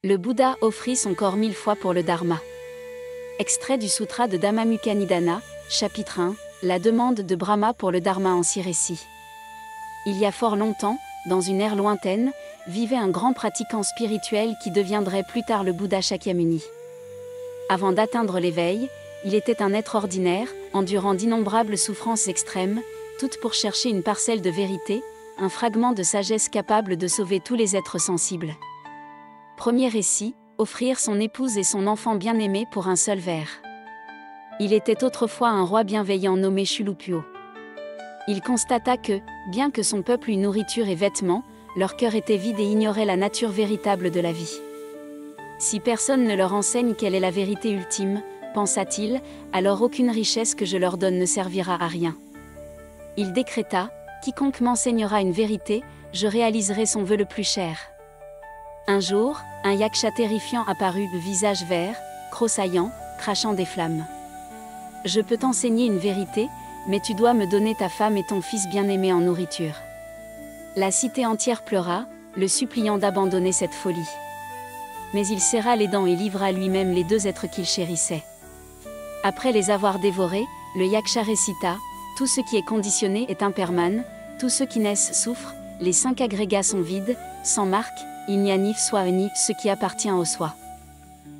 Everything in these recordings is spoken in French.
Le Bouddha offrit son corps 1000 fois pour le Dharma. Extrait du Sutra de Dhammamukha Nidana, chapitre 1, la demande de Brahma pour le Dharma en 6 récits. Il y a fort longtemps, dans une ère lointaine, vivait un grand pratiquant spirituel qui deviendrait plus tard le Bouddha Shakyamuni. Avant d'atteindre l'éveil, il était un être ordinaire, endurant d'innombrables souffrances extrêmes, toutes pour chercher une parcelle de vérité, un fragment de sagesse capable de sauver tous les êtres sensibles. Premier récit, offrir son épouse et son enfant bien-aimé pour un seul verre. Il était autrefois un roi bienveillant nommé Chulupyo. Il constata que, bien que son peuple eût nourriture et vêtements, leur cœur était vide et ignorait la nature véritable de la vie. Si personne ne leur enseigne quelle est la vérité ultime, pensa-t-il, alors aucune richesse que je leur donne ne servira à rien. Il décréta, quiconque m'enseignera une vérité, je réaliserai son vœu le plus cher. Un jour, un yaksha terrifiant apparut, le visage vert, crossaillant, crachant des flammes. Je peux t'enseigner une vérité, mais tu dois me donner ta femme et ton fils bien-aimé en nourriture. La cité entière pleura, le suppliant d'abandonner cette folie. Mais il serra les dents et livra lui-même les 2 êtres qu'il chérissait. Après les avoir dévorés, le yaksha récita, « Tout ce qui est conditionné est impermanent, tous ceux qui naissent souffrent, les 5 agrégats sont vides, sans marque, il n'y a ni soi ni ce qui appartient au soi. »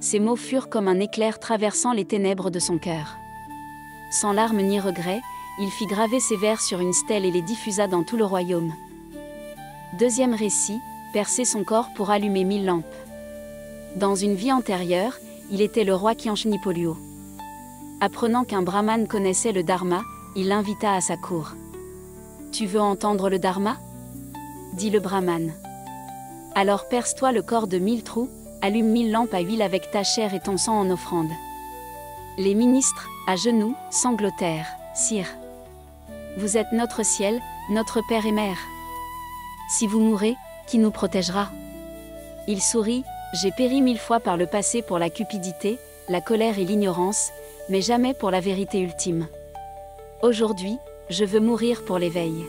Ces mots furent comme un éclair traversant les ténèbres de son cœur. Sans larmes ni regrets, il fit graver ces vers sur une stèle et les diffusa dans tout le royaume. Deuxième récit, percer son corps pour allumer 1000 lampes. Dans une vie antérieure, il était le roi Kyanshnipolyo. Apprenant qu'un brahmane connaissait le Dharma, il l'invita à sa cour. « Tu veux entendre le Dharma ?» dit le brahmane. « Alors perce-toi le corps de 1000 trous, allume 1000 lampes à huile avec ta chair et ton sang en offrande. » Les ministres, à genoux, sanglotèrent. « Sire, vous êtes notre ciel, notre père et mère. Si vous mourrez, qui nous protégera ?» Il sourit, « J'ai péri 1000 fois par le passé pour la cupidité, la colère et l'ignorance, mais jamais pour la vérité ultime. Aujourd'hui, je veux mourir pour l'éveil. »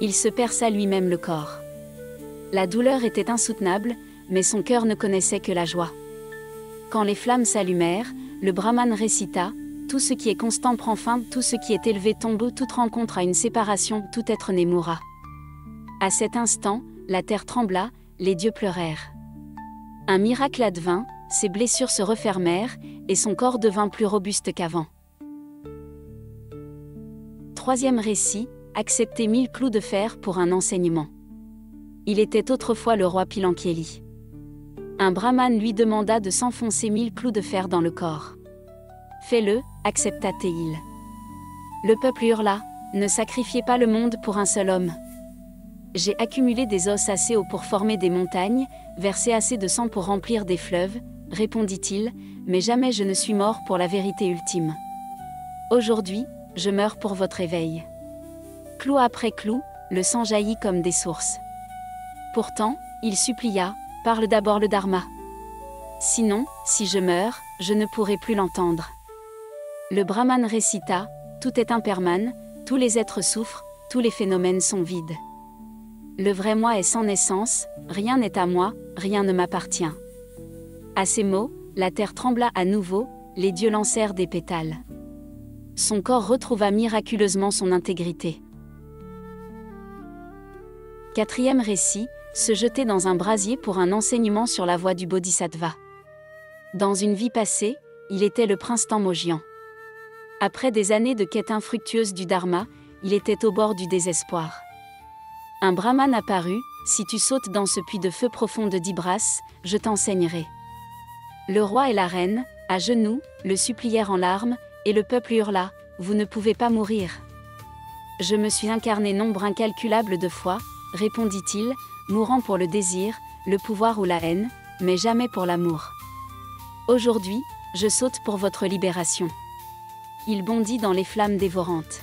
Il se perça lui-même le corps. La douleur était insoutenable, mais son cœur ne connaissait que la joie. Quand les flammes s'allumèrent, le brahmane récita, « Tout ce qui est constant prend fin, tout ce qui est élevé tombe, toute rencontre a une séparation, tout être né mourra. » À cet instant, la terre trembla, les dieux pleurèrent. Un miracle advint, ses blessures se refermèrent, et son corps devint plus robuste qu'avant. Troisième récit, accepter 1000 clous de fer pour un enseignement. Il était autrefois le roi Pilankieli. Un brahmane lui demanda de s'enfoncer 1000 clous de fer dans le corps. « Fais-le, accepta-t-il. » Le peuple hurla, « Ne sacrifiez pas le monde pour un seul homme. J'ai accumulé des os assez hauts pour former des montagnes, versé assez de sang pour remplir des fleuves, répondit-il, mais jamais je ne suis mort pour la vérité ultime. Aujourd'hui, je meurs pour votre éveil. » Clou après clou, le sang jaillit comme des sources. Pourtant, il supplia, « Parle d'abord le Dharma. Sinon, si je meurs, je ne pourrai plus l'entendre. » Le brahmane récita, « Tout est impermanent, tous les êtres souffrent, tous les phénomènes sont vides. Le vrai moi est sans naissance, rien n'est à moi, rien ne m'appartient. » À ces mots, la terre trembla à nouveau, les dieux lancèrent des pétales. Son corps retrouva miraculeusement son intégrité. Quatrième récit, se jeter dans un brasier pour un enseignement sur la voie du bodhisattva. Dans une vie passée, il était le prince Temmojian. Après des années de quête infructueuse du Dharma, il était au bord du désespoir. Un brahmane apparut, « Si tu sautes dans ce puits de feu profond de 10 brasses, je t'enseignerai. » Le roi et la reine, à genoux, le supplièrent en larmes, et le peuple hurla, « Vous ne pouvez pas mourir. » « Je me suis incarné nombre incalculable de fois, » répondit-il, mourant pour le désir, le pouvoir ou la haine, mais jamais pour l'amour. Aujourd'hui, je saute pour votre libération. Il bondit dans les flammes dévorantes.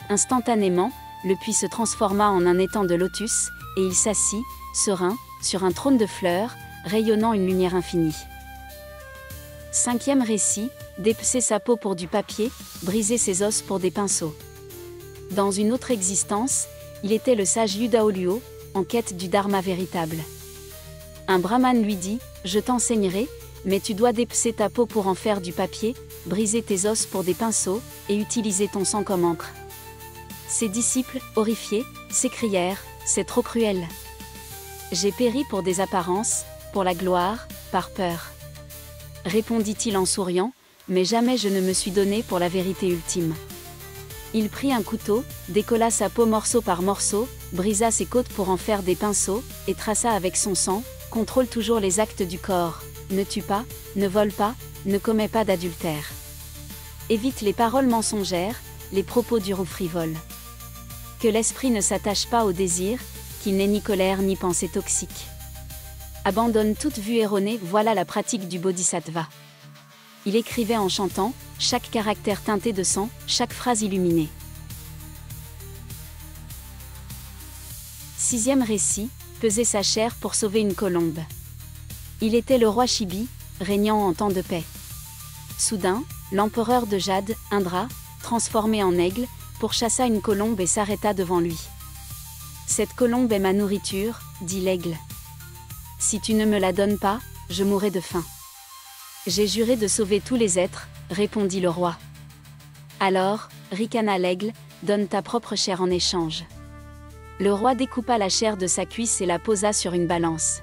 Instantanément, le puits se transforma en un étang de lotus, et il s'assit, serein, sur un trône de fleurs, rayonnant une lumière infinie. Cinquième récit, dépecer sa peau pour du papier, briser ses os pour des pinceaux. Dans une autre existence, il était le sage Yudaolyo, en quête du Dharma véritable. Un brahmane lui dit, je t'enseignerai, mais tu dois dépecer ta peau pour en faire du papier, briser tes os pour des pinceaux, et utiliser ton sang comme encre. Ses disciples, horrifiés, s'écrièrent, c'est trop cruel. J'ai péri pour des apparences, pour la gloire, par peur. Répondit-il en souriant, mais jamais je ne me suis donné pour la vérité ultime. Il prit un couteau, décolla sa peau morceau par morceau, brisa ses côtes pour en faire des pinceaux, et traça avec son sang, contrôle toujours les actes du corps, ne tue pas, ne vole pas, ne commet pas d'adultère. Évite les paroles mensongères, les propos durs ou frivoles. Que l'esprit ne s'attache pas au désir, qu'il n'ait ni colère ni pensée toxique. Abandonne toute vue erronée, voilà la pratique du bodhisattva. Il écrivait en chantant, chaque caractère teinté de sang, chaque phrase illuminée. 6e récit, peser sa chair pour sauver une colombe. Il était le roi Chibi, régnant en temps de paix. Soudain, l'empereur de Jade, Indra, transformé en aigle, pourchassa une colombe et s'arrêta devant lui. « Cette colombe est ma nourriture, dit l'aigle. Si tu ne me la donnes pas, je mourrai de faim. » « J'ai juré de sauver tous les êtres, répondit le roi. Alors, ricana l'aigle, donne ta propre chair en échange. Le roi découpa la chair de sa cuisse et la posa sur une balance.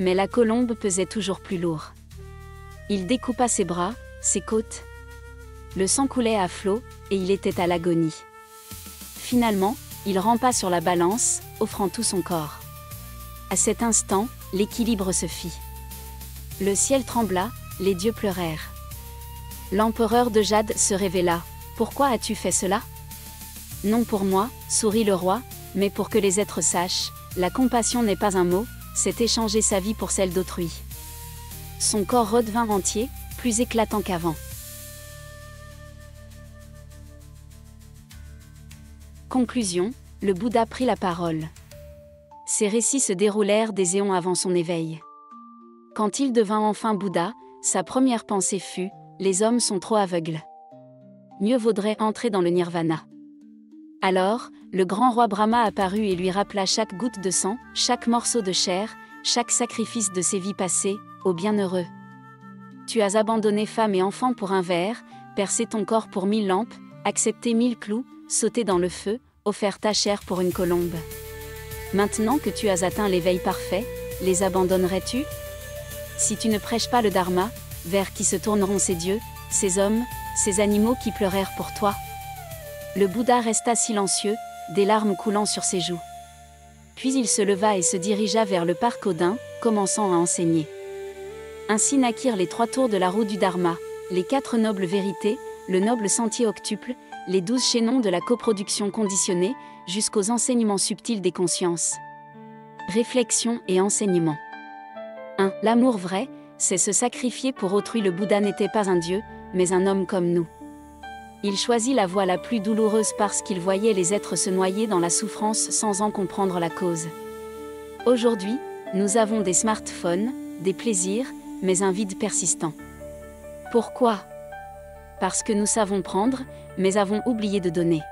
Mais la colombe pesait toujours plus lourd. Il découpa ses bras, ses côtes. Le sang coulait à flots, et il était à l'agonie. Finalement, il rampa sur la balance, offrant tout son corps. À cet instant, l'équilibre se fit. Le ciel trembla, les dieux pleurèrent. L'empereur de Jade se révéla. « Pourquoi as-tu fait cela ?»« Non pour moi, sourit le roi, mais pour que les êtres sachent, la compassion n'est pas un mot, c'est échanger sa vie pour celle d'autrui. » Son corps redevint entier, plus éclatant qu'avant. Conclusion, le Bouddha prit la parole. Ces récits se déroulèrent des éons avant son éveil. Quand il devint enfin Bouddha, sa première pensée fut « Les hommes sont trop aveugles. Mieux vaudrait entrer dans le nirvana. » Alors, le grand roi Brahma apparut et lui rappela chaque goutte de sang, chaque morceau de chair, chaque sacrifice de ses vies passées, ô bienheureux. Tu as abandonné femme et enfant pour un verre, percé ton corps pour 1000 lampes, accepté 1000 clous, sauté dans le feu, offert ta chair pour une colombe. Maintenant que tu as atteint l'éveil parfait, les abandonnerais-tu ? Si tu ne prêches pas le dharma, vers qui se tourneront ces dieux, ces hommes, ces animaux qui pleurèrent pour toi ? Le Bouddha resta silencieux, des larmes coulant sur ses joues. Puis il se leva et se dirigea vers le parc Odin, commençant à enseigner. Ainsi naquirent les 3 tours de la roue du Dharma, les 4 nobles vérités, le noble sentier octuple, les 12 chaînons de la coproduction conditionnée, jusqu'aux enseignements subtils des consciences. Réflexion et enseignement. 1. L'amour vrai, c'est se sacrifier pour autrui. Le Bouddha n'était pas un dieu, mais un homme comme nous. Il choisit la voie la plus douloureuse parce qu'il voyait les êtres se noyer dans la souffrance sans en comprendre la cause. Aujourd'hui, nous avons des smartphones, des plaisirs, mais un vide persistant. Pourquoi ? Parce que nous savons prendre, mais avons oublié de donner.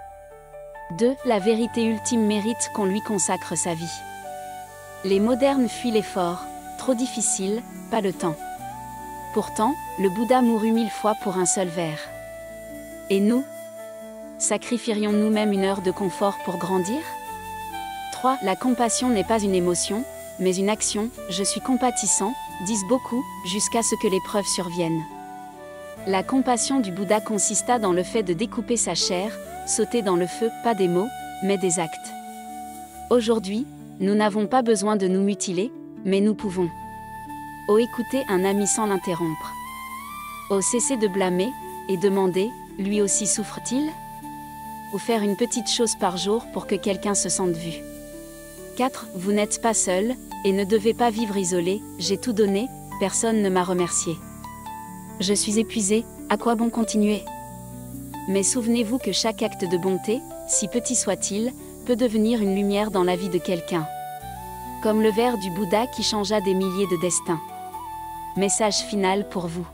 2. La vérité ultime mérite qu'on lui consacre sa vie. Les modernes fuient l'effort, trop difficile, pas le temps. Pourtant, le Bouddha mourut 1000 fois pour un seul verre. Et nous ? Sacrifierions-nous même une heure de confort pour grandir ? 3. La compassion n'est pas une émotion, mais une action. Je suis compatissant, disent beaucoup, jusqu'à ce que l'épreuve survienne. La compassion du Bouddha consista dans le fait de découper sa chair, sauter dans le feu, pas des mots, mais des actes. Aujourd'hui, nous n'avons pas besoin de nous mutiler, mais nous pouvons. Ô écouter un ami sans l'interrompre. Ô cesser de blâmer, et demander, lui aussi souffre-t-il ? Ou faire une petite chose par jour pour que quelqu'un se sente vu. 4. Vous n'êtes pas seul, et ne devez pas vivre isolé, j'ai tout donné, personne ne m'a remercié. Je suis épuisé, à quoi bon continuer ? Mais souvenez-vous que chaque acte de bonté, si petit soit-il, peut devenir une lumière dans la vie de quelqu'un. Comme le verre du Bouddha qui changea des milliers de destins. Message final pour vous.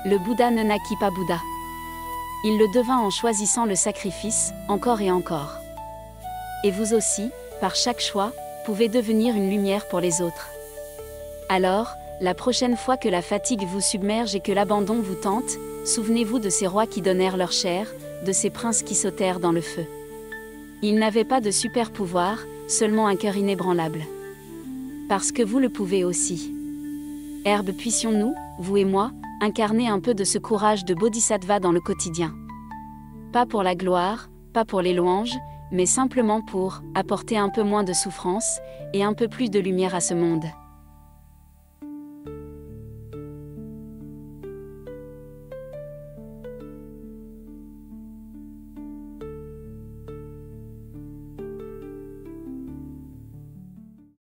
Le Bouddha ne naquit pas Bouddha. Il le devint en choisissant le sacrifice, encore et encore. Et vous aussi, par chaque choix, pouvez devenir une lumière pour les autres. Alors, la prochaine fois que la fatigue vous submerge et que l'abandon vous tente, souvenez-vous de ces rois qui donnèrent leur chair, de ces princes qui sautèrent dans le feu. Ils n'avaient pas de super pouvoir, seulement un cœur inébranlable. Parce que vous le pouvez aussi. Herbe, puissions-nous, vous et moi, incarner un peu de ce courage de bodhisattva dans le quotidien. Pas pour la gloire, pas pour les louanges, mais simplement pour apporter un peu moins de souffrance et un peu plus de lumière à ce monde.